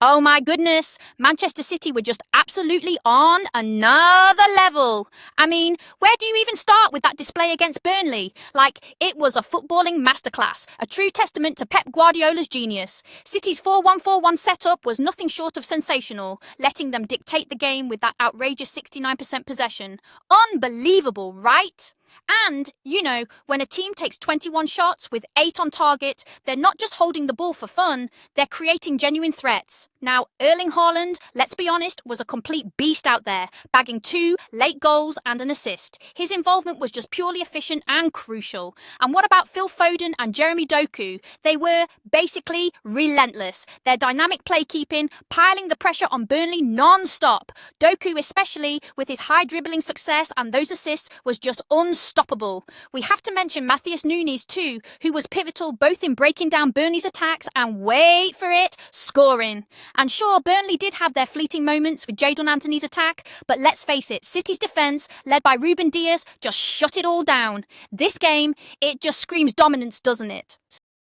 Oh my goodness, Manchester City were just absolutely on another level. I mean, where do you even start with that display against Burnley? Like, it was a footballing masterclass, a true testament to Pep Guardiola's genius. City's 4-1-4-1 setup was nothing short of sensational, letting them dictate the game with that outrageous 69% possession. Unbelievable, right? And, when a team takes 21 shots with 8 on target, they're not just holding the ball for fun, they're creating genuine threats. Now, Erling Haaland, let's be honest, was a complete beast out there, bagging 2 late goals and an assist. His involvement was just purely efficient and crucial. And what about Phil Foden and Jeremy Doku? They were basically relentless. Their dynamic play-keeping, piling the pressure on Burnley non-stop. Doku, especially with his high dribbling success and those assists, was just unstoppable. We have to mention Matheus Nunes too, who was pivotal both in breaking down Burnley's attacks and, wait for it, scoring. And sure, Burnley did have their fleeting moments with Jadon Anthony's attack, but let's face it, City's defence, led by Ruben Dias, just shut it all down. This game, it just screams dominance, doesn't it?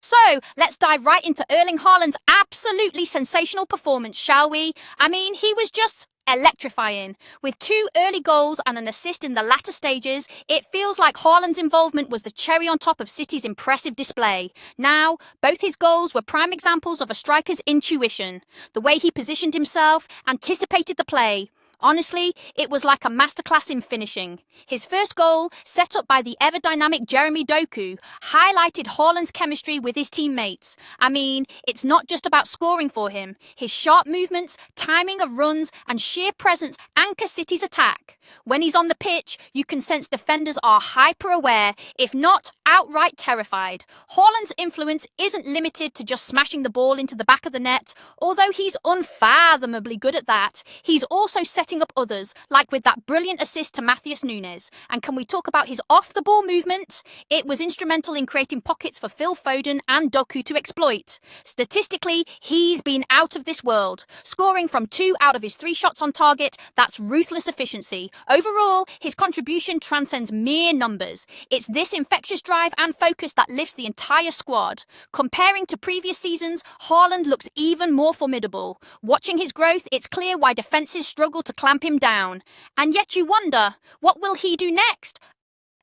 So, let's dive right into Erling Haaland's absolutely sensational performance, shall we? I mean, he was just electrifying. With 2 early goals and an assist in the latter stages, it feels like Haaland's involvement was the cherry on top of City's impressive display. Now, both his goals were prime examples of a striker's intuition. The way he positioned himself, anticipated the play. Honestly, it was like a masterclass in finishing. His first goal, set up by the ever-dynamic Jeremy Doku, highlighted Haaland's chemistry with his teammates. I mean, it's not just about scoring for him. His sharp movements, timing of runs, and sheer presence anchor City's attack. When he's on the pitch, you can sense defenders are hyper-aware, if not outright terrified. Haaland's influence isn't limited to just smashing the ball into the back of the net. Although he's unfathomably good at that, he's also setting up others, like with that brilliant assist to Matheus Nunes. And can we talk about his off-the-ball movement? It was instrumental in creating pockets for Phil Foden and Doku to exploit. Statistically, he's been out of this world. Scoring from 2 out of his 3 shots on target, that's ruthless efficiency. Overall, his contribution transcends mere numbers. It's this infectious drive and focus that lifts the entire squad. Comparing to previous seasons, Haaland looks even more formidable. Watching his growth, it's clear why defences struggle to clamp him down. And yet you wonder, what will he do next?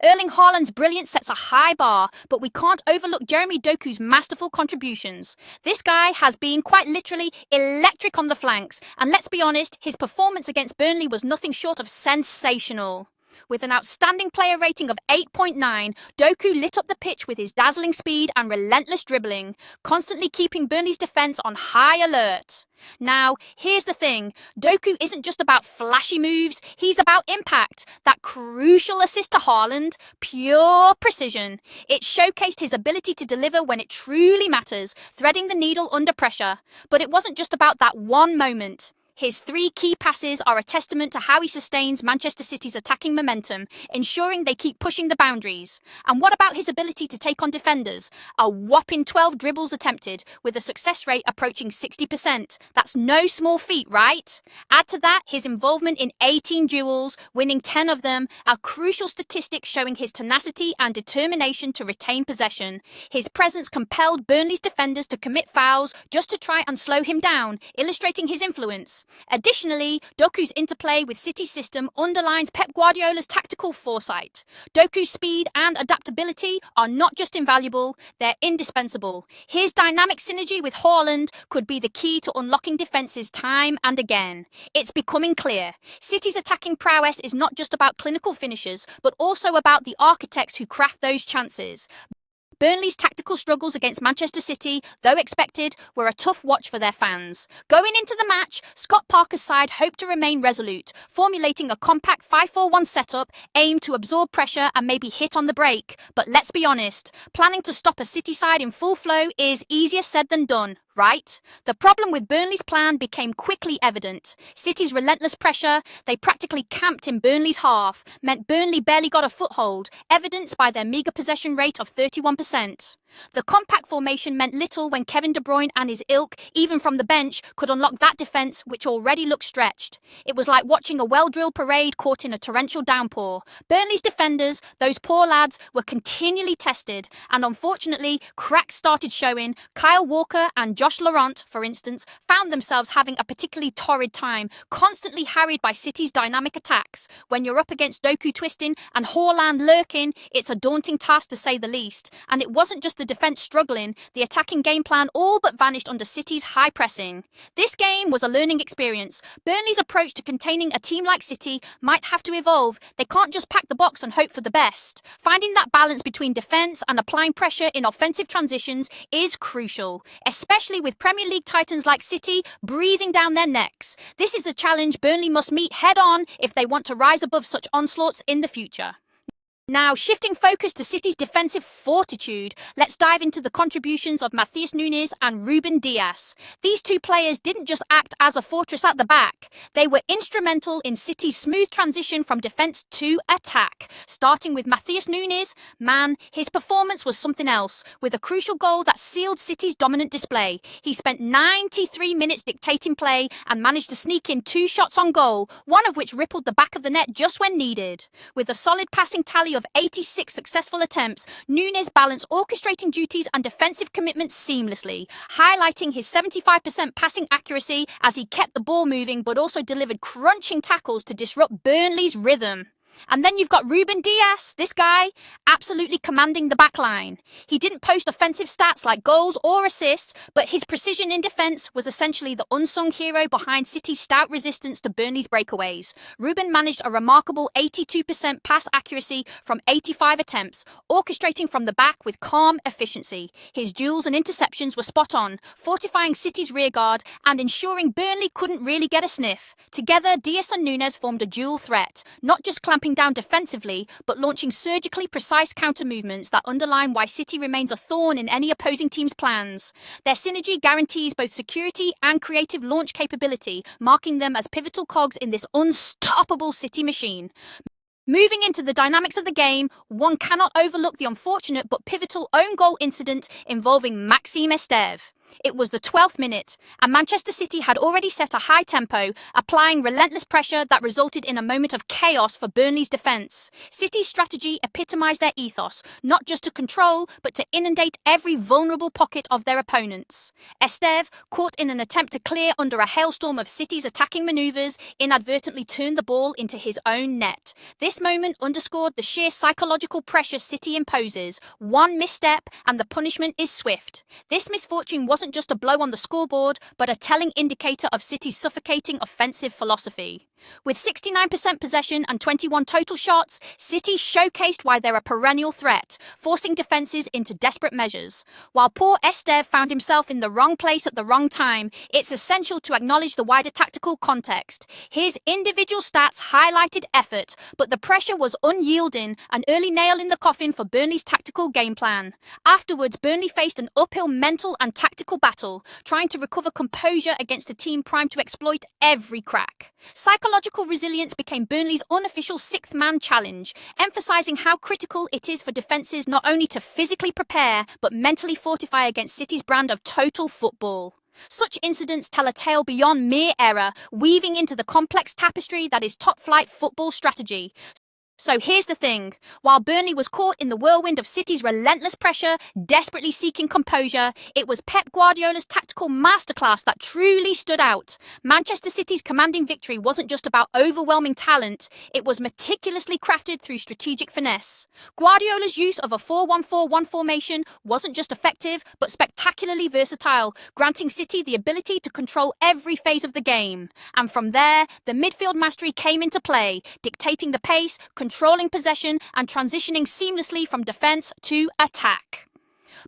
Erling Haaland's brilliance sets a high bar, but we can't overlook Jeremy Doku's masterful contributions. This guy has been quite literally electric on the flanks, and let's be honest, his performance against Burnley was nothing short of sensational. With an outstanding player rating of 8.9, Doku lit up the pitch with his dazzling speed and relentless dribbling, constantly keeping Burnley's defence on high alert. Now, here's the thing. Doku isn't just about flashy moves, he's about impact. That crucial assist to Haaland, pure precision. It showcased his ability to deliver when it truly matters, threading the needle under pressure. But it wasn't just about that one moment. His 3 key passes are a testament to how he sustains Manchester City's attacking momentum, ensuring they keep pushing the boundaries. And what about his ability to take on defenders? A whopping 12 dribbles attempted, with a success rate approaching 60%. That's no small feat, right? Add to that his involvement in 18 duels, winning 10 of them, a crucial statistic showing his tenacity and determination to retain possession. His presence compelled Burnley's defenders to commit fouls just to try and slow him down, illustrating his influence. Additionally, Doku's interplay with City's system underlines Pep Guardiola's tactical foresight. Doku's speed and adaptability are not just invaluable, they're indispensable. His dynamic synergy with Haaland could be the key to unlocking defences time and again. It's becoming clear. City's attacking prowess is not just about clinical finishers, but also about the architects who craft those chances. Burnley's tactical struggles against Manchester City, though expected, were a tough watch for their fans. Going into the match, Scott Parker's side hoped to remain resolute, formulating a compact 5-4-1 setup aimed to absorb pressure and maybe hit on the break. But let's be honest, planning to stop a City side in full flow is easier said than done, right? The problem with Burnley's plan became quickly evident. City's relentless pressure, they practically camped in Burnley's half, meant Burnley barely got a foothold, evidenced by their meagre possession rate of 31%. The compact formation meant little when Kevin De Bruyne and his ilk, even from the bench, could unlock that defence which already looked stretched. It was like watching a well-drilled parade caught in a torrential downpour. Burnley's defenders, those poor lads, were continually tested, and unfortunately, cracks started showing. Kyle Walker and Josh Laurent, for instance, found themselves having a particularly torrid time, constantly harried by City's dynamic attacks. When you're up against Doku twisting and Haaland lurking, it's a daunting task to say the least. And it wasn't just the defence struggling, the attacking game plan all but vanished under City's high pressing. This game was a learning experience. Burnley's approach to containing a team like City might have to evolve. They can't just pack the box and hope for the best. Finding that balance between defence and applying pressure in offensive transitions is crucial, especially with Premier League titans like City breathing down their necks. This is a challenge Burnley must meet head-on if they want to rise above such onslaughts in the future. Now, shifting focus to City's defensive fortitude, let's dive into the contributions of Matheus Nunes and Ruben Dias. These two players didn't just act as a fortress at the back, they were instrumental in City's smooth transition from defence to attack. Starting with Matheus Nunes, man, his performance was something else, with a crucial goal that sealed City's dominant display. He spent 93 minutes dictating play and managed to sneak in 2 shots on goal, one of which rippled the back of the net just when needed. With a solid passing tally of 86 successful attempts, Nunes balanced orchestrating duties and defensive commitments seamlessly, highlighting his 75% passing accuracy as he kept the ball moving but also delivered crunching tackles to disrupt Burnley's rhythm. And then you've got Ruben Dias, this guy, absolutely commanding the back line. He didn't post offensive stats like goals or assists, but his precision in defence was essentially the unsung hero behind City's stout resistance to Burnley's breakaways. Ruben managed a remarkable 82% pass accuracy from 85 attempts, orchestrating from the back with calm efficiency. His duels and interceptions were spot on, fortifying City's rearguard and ensuring Burnley couldn't really get a sniff. Together, Dias and Nunes formed a dual threat, not just clamping down defensively, but launching surgically precise counter-movements that underline why City remains a thorn in any opposing team's plans. Their synergy guarantees both security and creative launch capability, marking them as pivotal cogs in this unstoppable City machine. Moving into the dynamics of the game, one cannot overlook the unfortunate but pivotal own goal incident involving Maxime Esteve. It was the 12th minute, and Manchester City had already set a high tempo, applying relentless pressure that resulted in a moment of chaos for Burnley's defence. City's strategy epitomised their ethos, not just to control, but to inundate every vulnerable pocket of their opponents. Esteve, caught in an attempt to clear under a hailstorm of City's attacking manoeuvres, inadvertently turned the ball into his own net. This moment underscored the sheer psychological pressure City imposes. One misstep, and the punishment is swift. This misfortune wasn't just a blow on the scoreboard, but a telling indicator of City's suffocating offensive philosophy. With 69% possession and 21 total shots, City showcased why they're a perennial threat, forcing defences into desperate measures. While poor Esteve found himself in the wrong place at the wrong time, it's essential to acknowledge the wider tactical context. His individual stats highlighted effort, but the pressure was unyielding, an early nail in the coffin for Burnley's tactical game plan. Afterwards, Burnley faced an uphill mental and tactical battle, trying to recover composure against a team primed to exploit every crack. Psychological resilience became Burnley's unofficial sixth-man challenge, emphasising how critical it is for defences not only to physically prepare, but mentally fortify against City's brand of total football. Such incidents tell a tale beyond mere error, weaving into the complex tapestry that is top-flight football strategy. So here's the thing, while Burnley was caught in the whirlwind of City's relentless pressure, desperately seeking composure, it was Pep Guardiola's tactical masterclass that truly stood out. Manchester City's commanding victory wasn't just about overwhelming talent, it was meticulously crafted through strategic finesse. Guardiola's use of a 4-1-4-1 formation wasn't just effective, but spectacularly versatile, granting City the ability to control every phase of the game. And from there, the midfield mastery came into play, dictating the pace, controlling possession and transitioning seamlessly from defence to attack.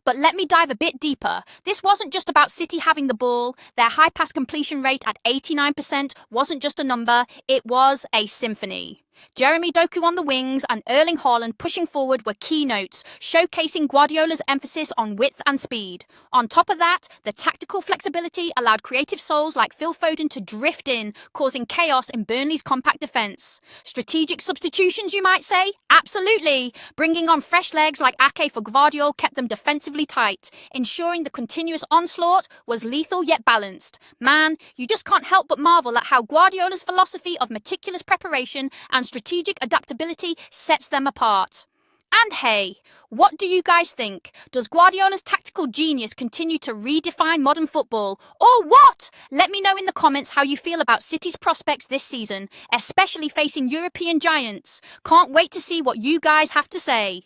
But let me dive a bit deeper. This wasn't just about City having the ball. Their high pass completion rate at 89% wasn't just a number, it was a symphony. Jeremy Doku on the wings and Erling Haaland pushing forward were keynotes, showcasing Guardiola's emphasis on width and speed. On top of that, the tactical flexibility allowed creative souls like Phil Foden to drift in, causing chaos in Burnley's compact defence. Strategic substitutions, you might say? Absolutely! Bringing on fresh legs like Ake for Guardiola kept them defensively tight, ensuring the continuous onslaught was lethal yet balanced. Man, you just can't help but marvel at how Guardiola's philosophy of meticulous preparation and strategic adaptability sets them apart. And hey, what do you guys think? Does Guardiola's tactical genius continue to redefine modern football? Or what? Let me know in the comments how you feel about City's prospects this season, especially facing European giants. Can't wait to see what you guys have to say.